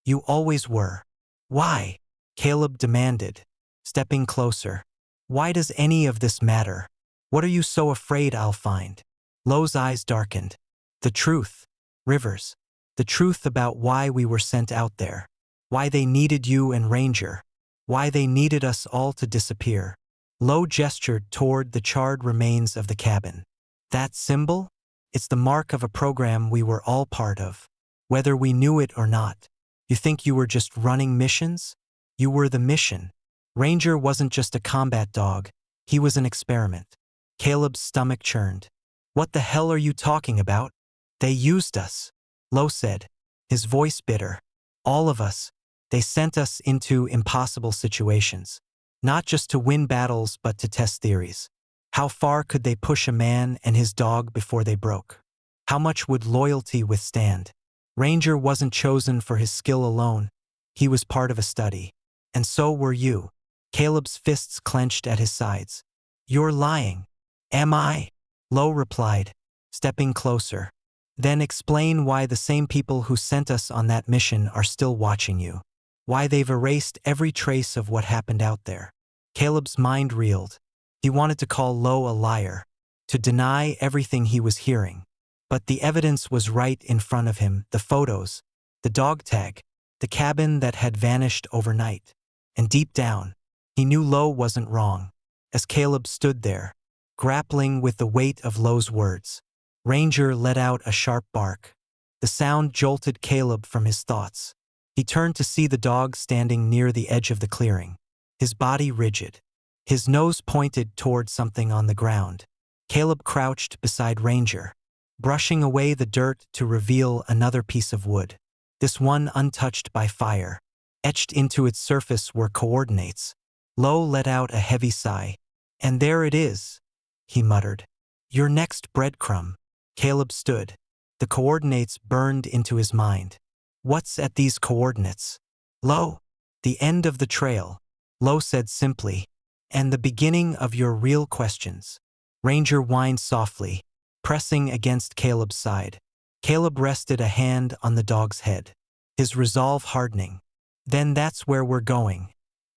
You always were." "Why?" Caleb demanded, stepping closer. "Why does any of this matter? What are you so afraid I'll find?" Lo's eyes darkened. "The truth, Rivers. The truth about why we were sent out there. Why they needed you and Ranger. Why they needed us all to disappear." Lo gestured toward the charred remains of the cabin. "That symbol? It's the mark of a program we were all part of, whether we knew it or not. You think you were just running missions? You were the mission." Ranger wasn't just a combat dog, he was an experiment. Caleb's stomach churned. "What the hell are you talking about?" "They used us," Lo said, his voice bitter. "All of us. They sent us into impossible situations. Not just to win battles but to test theories. How far could they push a man and his dog before they broke? How much would loyalty withstand? Ranger wasn't chosen for his skill alone. He was part of a study. And so were you." Caleb's fists clenched at his sides. "You're lying." "Am I?" Lo replied, stepping closer. "Then explain why the same people who sent us on that mission are still watching you. Why they've erased every trace of what happened out there." Caleb's mind reeled. He wanted to call Lo a liar, to deny everything he was hearing. But the evidence was right in front of him, the photos, the dog tag, the cabin that had vanished overnight. And deep down, he knew Lo wasn't wrong. As Caleb stood there, grappling with the weight of Lo's words, Ranger let out a sharp bark. The sound jolted Caleb from his thoughts. He turned to see the dog standing near the edge of the clearing, his body rigid, his nose pointed toward something on the ground. Caleb crouched beside Ranger, brushing away the dirt to reveal another piece of wood, this one untouched by fire. Etched into its surface were coordinates. Lo let out a heavy sigh. "And there it is," he muttered. "Your next breadcrumb." Caleb stood. The coordinates burned into his mind. "What's at these coordinates?" "Lo, the end of the trail," Lo said simply, "and the beginning of your real questions." Ranger whined softly, pressing against Caleb's side. Caleb rested a hand on the dog's head, his resolve hardening. "Then that's where we're going,"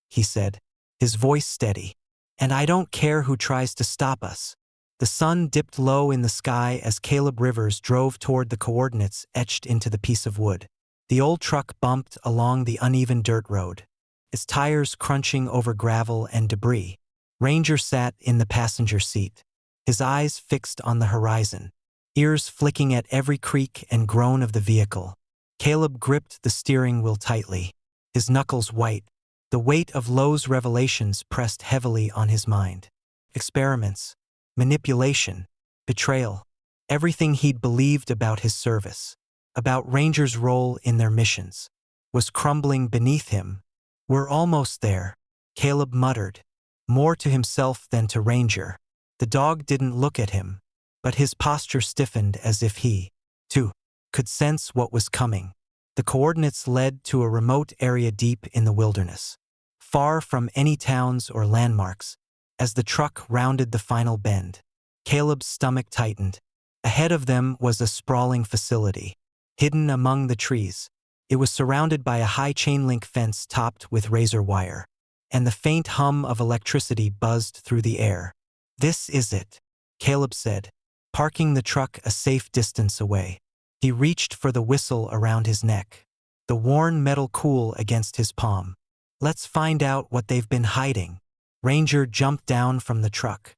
he said, his voice steady. "And I don't care who tries to stop us." The sun dipped low in the sky as Caleb Rivers drove toward the coordinates etched into the piece of wood. The old truck bumped along the uneven dirt road, its tires crunching over gravel and debris. Ranger sat in the passenger seat, his eyes fixed on the horizon, ears flicking at every creak and groan of the vehicle. Caleb gripped the steering wheel tightly, his knuckles white. The weight of Lo's revelations pressed heavily on his mind. Experiments, manipulation, betrayal, everything he'd believed about his service, about Ranger's role in their missions, was crumbling beneath him. "We're almost there," Caleb muttered, more to himself than to Ranger. The dog didn't look at him, but his posture stiffened as if he, too, could sense what was coming. The coordinates led to a remote area deep in the wilderness, far from any towns or landmarks. As the truck rounded the final bend, Caleb's stomach tightened. Ahead of them was a sprawling facility, hidden among the trees. It was surrounded by a high chain-link fence topped with razor wire, and the faint hum of electricity buzzed through the air. "This is it," Caleb said, parking the truck a safe distance away. He reached for the whistle around his neck, the worn metal cool against his palm. "Let's find out what they've been hiding." Ranger jumped down from the truck,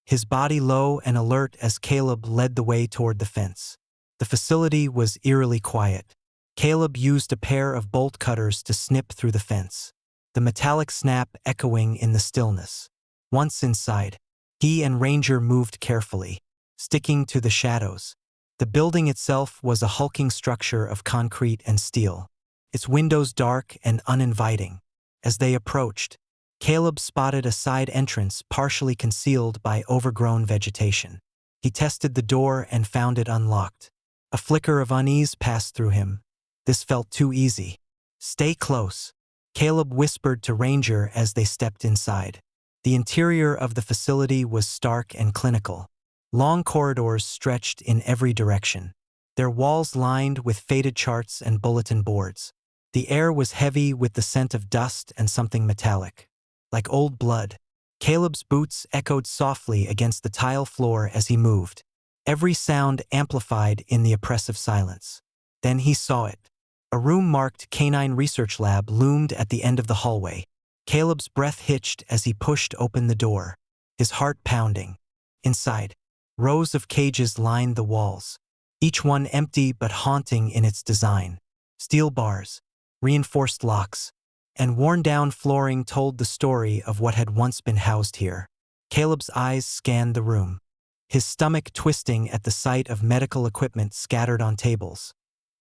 his body low and alert as Caleb led the way toward the fence. The facility was eerily quiet. Caleb used a pair of bolt cutters to snip through the fence, the metallic snap echoing in the stillness. Once inside, he and Ranger moved carefully, sticking to the shadows. The building itself was a hulking structure of concrete and steel, its windows dark and uninviting. As they approached, Caleb spotted a side entrance partially concealed by overgrown vegetation. He tested the door and found it unlocked. A flicker of unease passed through him. This felt too easy. "Stay close," Caleb whispered to Ranger as they stepped inside. The interior of the facility was stark and clinical. Long corridors stretched in every direction, their walls lined with faded charts and bulletin boards. The air was heavy with the scent of dust and something metallic, like old blood. Caleb's boots echoed softly against the tile floor as he moved, every sound amplified in the oppressive silence. Then he saw it. A room marked Canine Research Lab loomed at the end of the hallway. Caleb's breath hitched as he pushed open the door, his heart pounding. Inside, rows of cages lined the walls, each one empty but haunting in its design. Steel bars, reinforced locks, and worn-down flooring told the story of what had once been housed here. Caleb's eyes scanned the room, his stomach twisting at the sight of medical equipment scattered on tables.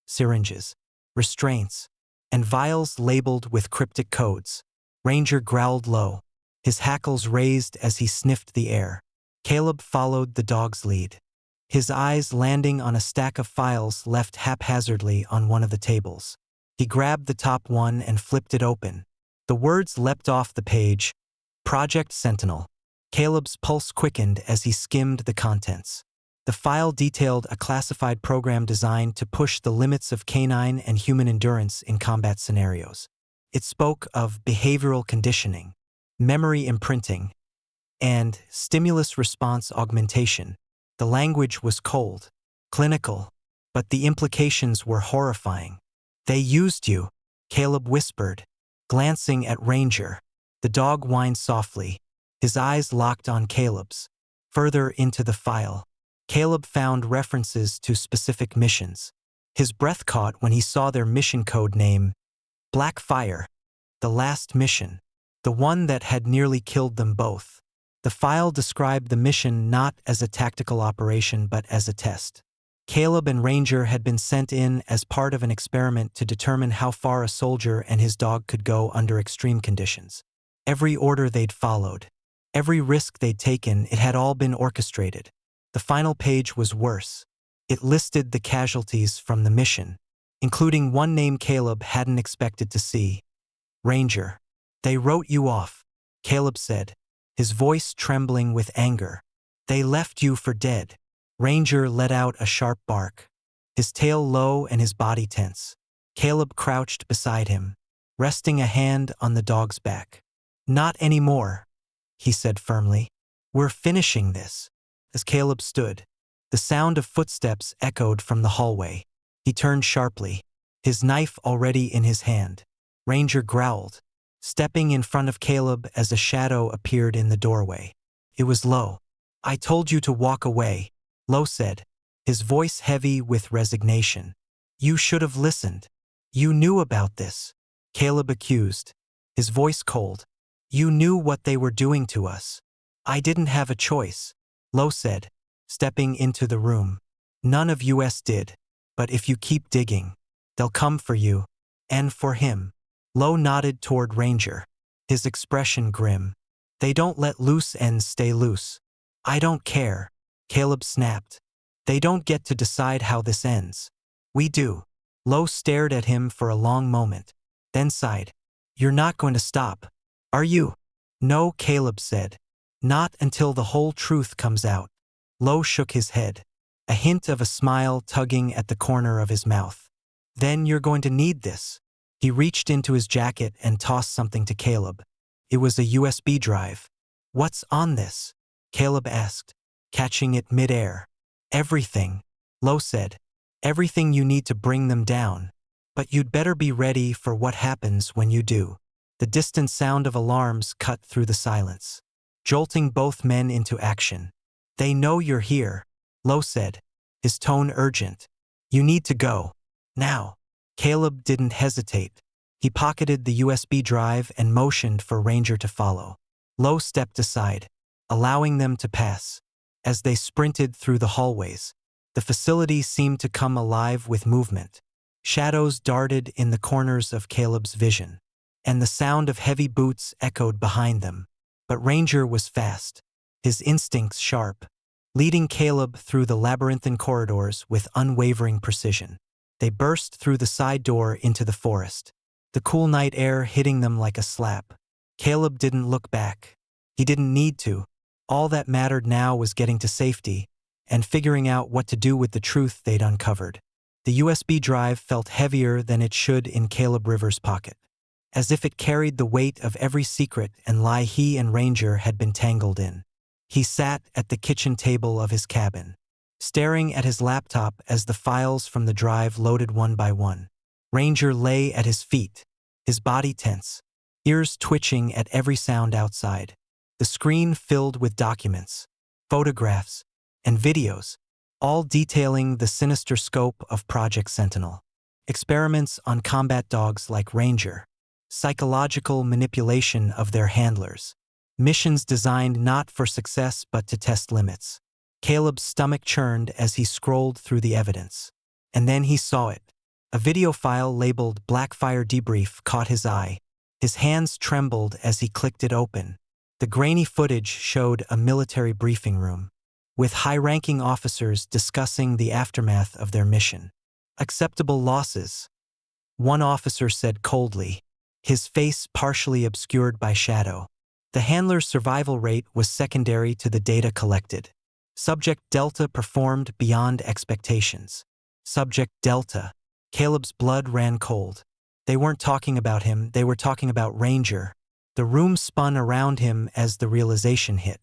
Syringes, restraints, and vials labeled with cryptic codes. Ranger growled low, his hackles raised as he sniffed the air. Caleb followed the dog's lead, his eyes landing on a stack of files left haphazardly on one of the tables. He grabbed the top one and flipped it open. The words leapt off the page, "Project Sentinel." Caleb's pulse quickened as he skimmed the contents. The file detailed a classified program designed to push the limits of canine and human endurance in combat scenarios. It spoke of behavioral conditioning, memory imprinting, and stimulus response augmentation. The language was cold, clinical, but the implications were horrifying. "They used you," Caleb whispered, glancing at Ranger. The dog whined softly, his eyes locked on Caleb's. Further into the file, Caleb found references to specific missions. His breath caught when he saw their mission code name, Black Fire, the last mission, the one that had nearly killed them both. The file described the mission not as a tactical operation but as a test. Caleb and Ranger had been sent in as part of an experiment to determine how far a soldier and his dog could go under extreme conditions. Every order they'd followed, every risk they'd taken, it had all been orchestrated. The final page was worse. It listed the casualties from the mission, including one name Caleb hadn't expected to see. Ranger. They wrote you off, Caleb said, his voice trembling with anger. They left you for dead. Ranger let out a sharp bark, his tail low and his body tense. Caleb crouched beside him, resting a hand on the dog's back. Not anymore, he said firmly. We're finishing this. As Caleb stood, the sound of footsteps echoed from the hallway. He turned sharply, his knife already in his hand. Ranger growled, stepping in front of Caleb as a shadow appeared in the doorway. It was Lo. I told you to walk away, Lo said, his voice heavy with resignation. You should have listened. You knew about this, Caleb accused, his voice cold. You knew what they were doing to us. I didn't have a choice, Lo said, stepping into the room. None of us did, but if you keep digging, they'll come for you, and for him. Lo nodded toward Ranger, his expression grim. They don't let loose ends stay loose. I don't care, Caleb snapped. They don't get to decide how this ends. We do. Lo stared at him for a long moment, then sighed. You're not going to stop, are you? No, Caleb said. Not until the whole truth comes out. Lo shook his head, a hint of a smile tugging at the corner of his mouth. Then you're going to need this. He reached into his jacket and tossed something to Caleb. It was a USB drive. What's on this? Caleb asked, catching it mid-air. Everything, Lo said. Everything you need to bring them down. But you'd better be ready for what happens when you do. The distant sound of alarms cut through the silence, jolting both men into action. They know you're here, Lo said, his tone urgent. You need to go. Now. Caleb didn't hesitate. He pocketed the USB drive and motioned for Ranger to follow. Lo stepped aside, allowing them to pass. As they sprinted through the hallways, the facility seemed to come alive with movement. Shadows darted in the corners of Caleb's vision, and the sound of heavy boots echoed behind them. But Ranger was fast, his instincts sharp, leading Caleb through the labyrinthine corridors with unwavering precision. They burst through the side door into the forest, the cool night air hitting them like a slap. Caleb didn't look back. He didn't need to. All that mattered now was getting to safety and figuring out what to do with the truth they'd uncovered. The USB drive felt heavier than it should in Caleb Rivers' pocket, as if it carried the weight of every secret and lie he and Ranger had been tangled in. He sat at the kitchen table of his cabin, staring at his laptop as the files from the drive loaded one by one. Ranger lay at his feet, his body tense, ears twitching at every sound outside. The screen filled with documents, photographs, and videos, all detailing the sinister scope of Project Sentinel. Experiments on combat dogs like Ranger, psychological manipulation of their handlers, missions designed not for success but to test limits. Caleb's stomach churned as he scrolled through the evidence. And then he saw it. A video file labeled Blackfire Debrief caught his eye. His hands trembled as he clicked it open. The grainy footage showed a military briefing room, with high-ranking officers discussing the aftermath of their mission. Acceptable losses, one officer said coldly, his face partially obscured by shadow. The handler's survival rate was secondary to the data collected. Subject Delta performed beyond expectations. Subject Delta. Caleb's blood ran cold. They weren't talking about him, they were talking about Ranger. The room spun around him as the realization hit.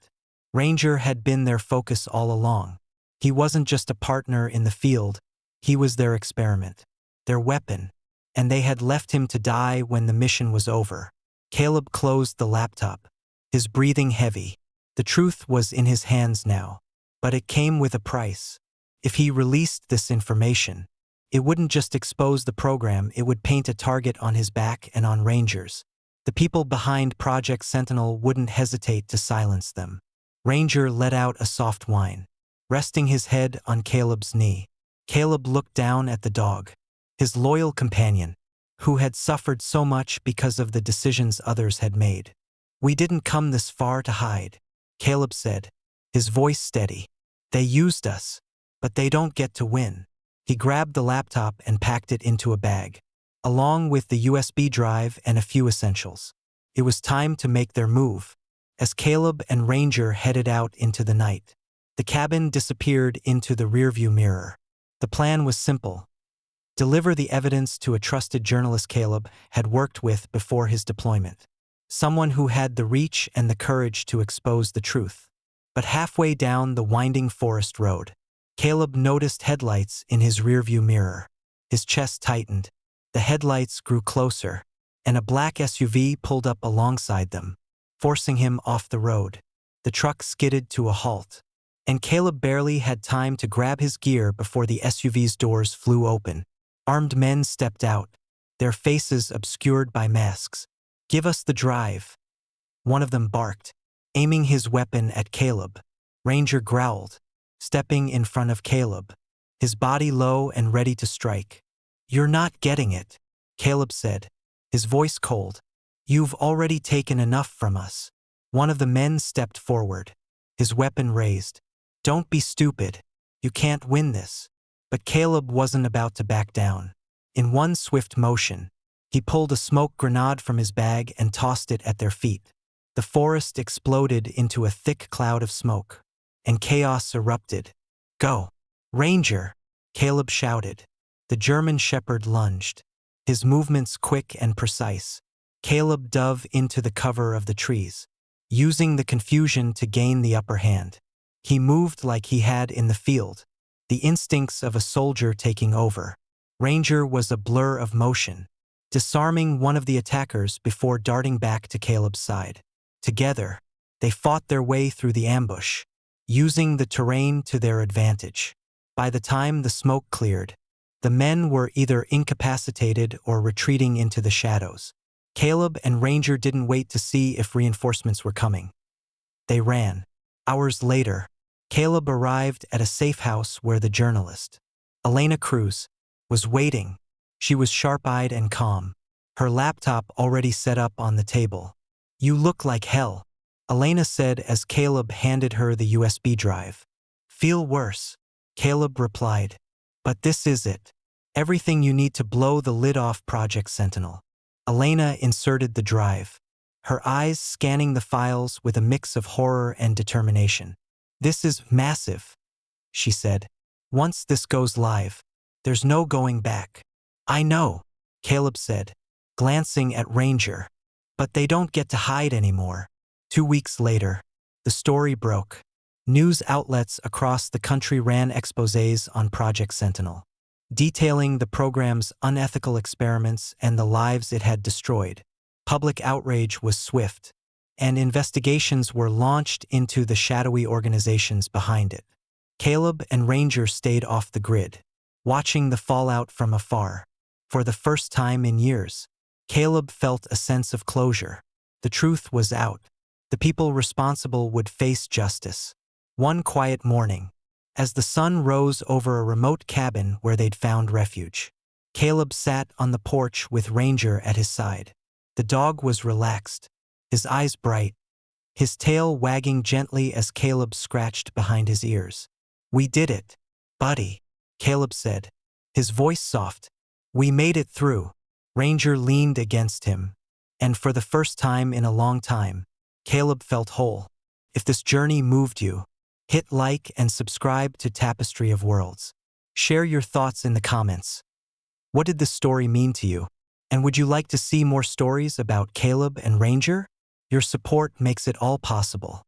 Ranger had been their focus all along. He wasn't just a partner in the field, he was their experiment, their weapon, and they had left him to die when the mission was over. Caleb closed the laptop, his breathing heavy. The truth was in his hands now, but it came with a price. If he released this information, It wouldn't just expose the program, it would paint a target on his back and on Rangers. The people behind Project Sentinel wouldn't hesitate to silence them. Ranger let out a soft whine, resting his head on Caleb's knee. Caleb looked down at the dog, his loyal companion, who had suffered so much because of the decisions others had made. "We didn't come this far to hide," Caleb said, his voice steady. "They used us, but they don't get to win." He grabbed the laptop and packed it into a bag, along with the USB drive and a few essentials. It was time to make their move. As Caleb and Ranger headed out into the night, the cabin disappeared into the rearview mirror. The plan was simple. Deliver the evidence to a trusted journalist Caleb had worked with before his deployment. Someone who had the reach and the courage to expose the truth. But halfway down the winding forest road, Caleb noticed headlights in his rearview mirror. His chest tightened. The headlights grew closer, and a black SUV pulled up alongside them, forcing him off the road. The truck skidded to a halt, and Caleb barely had time to grab his gear before the SUV's doors flew open. Armed men stepped out, their faces obscured by masks. "Give us the drive," one of them barked, aiming his weapon at Caleb. Ranger growled, stepping in front of Caleb, his body low and ready to strike. "You're not getting it," Caleb said, his voice cold. "You've already taken enough from us." One of the men stepped forward, his weapon raised. "Don't be stupid. You can't win this." But Caleb wasn't about to back down. In one swift motion, he pulled a smoke grenade from his bag and tossed it at their feet. The forest exploded into a thick cloud of smoke, and chaos erupted. "Go, Ranger!" Caleb shouted. The German shepherd lunged, his movements quick and precise. Caleb dove into the cover of the trees, using the confusion to gain the upper hand. He moved like he had in the field, the instincts of a soldier taking over. Ranger was a blur of motion, disarming one of the attackers before darting back to Caleb's side. Together, they fought their way through the ambush, using the terrain to their advantage. By the time the smoke cleared, the men were either incapacitated or retreating into the shadows. Caleb and Ranger didn't wait to see if reinforcements were coming. They ran. Hours later, Caleb arrived at a safe house where the journalist, Elena Cruz, was waiting. She was sharp-eyed and calm, her laptop already set up on the table. "You look like hell," Elena said as Caleb handed her the USB drive. "Feel worse," Caleb replied. "But this is it. Everything you need to blow the lid off Project Sentinel." Elena inserted the drive, her eyes scanning the files with a mix of horror and determination. "This is massive," she said. "Once this goes live, there's no going back." "I know," Caleb said, glancing at Ranger. "But they don't get to hide anymore." 2 weeks later, the story broke. News outlets across the country ran exposés on Project Sentinel, detailing the program's unethical experiments and the lives it had destroyed. Public outrage was swift, and investigations were launched into the shadowy organizations behind it. Caleb and Ranger stayed off the grid, watching the fallout from afar. For the first time in years, Caleb felt a sense of closure. The truth was out. The people responsible would face justice. One quiet morning, as the sun rose over a remote cabin where they'd found refuge, Caleb sat on the porch with Ranger at his side. The dog was relaxed, his eyes bright, his tail wagging gently as Caleb scratched behind his ears. "We did it, buddy," Caleb said, his voice soft. "We made it through." Ranger leaned against him, and for the first time in a long time, Caleb felt whole. If this journey moved you, hit like and subscribe to Tapestry of Worlds. Share your thoughts in the comments. What did this story mean to you? And would you like to see more stories about Caleb and Ranger? Your support makes it all possible.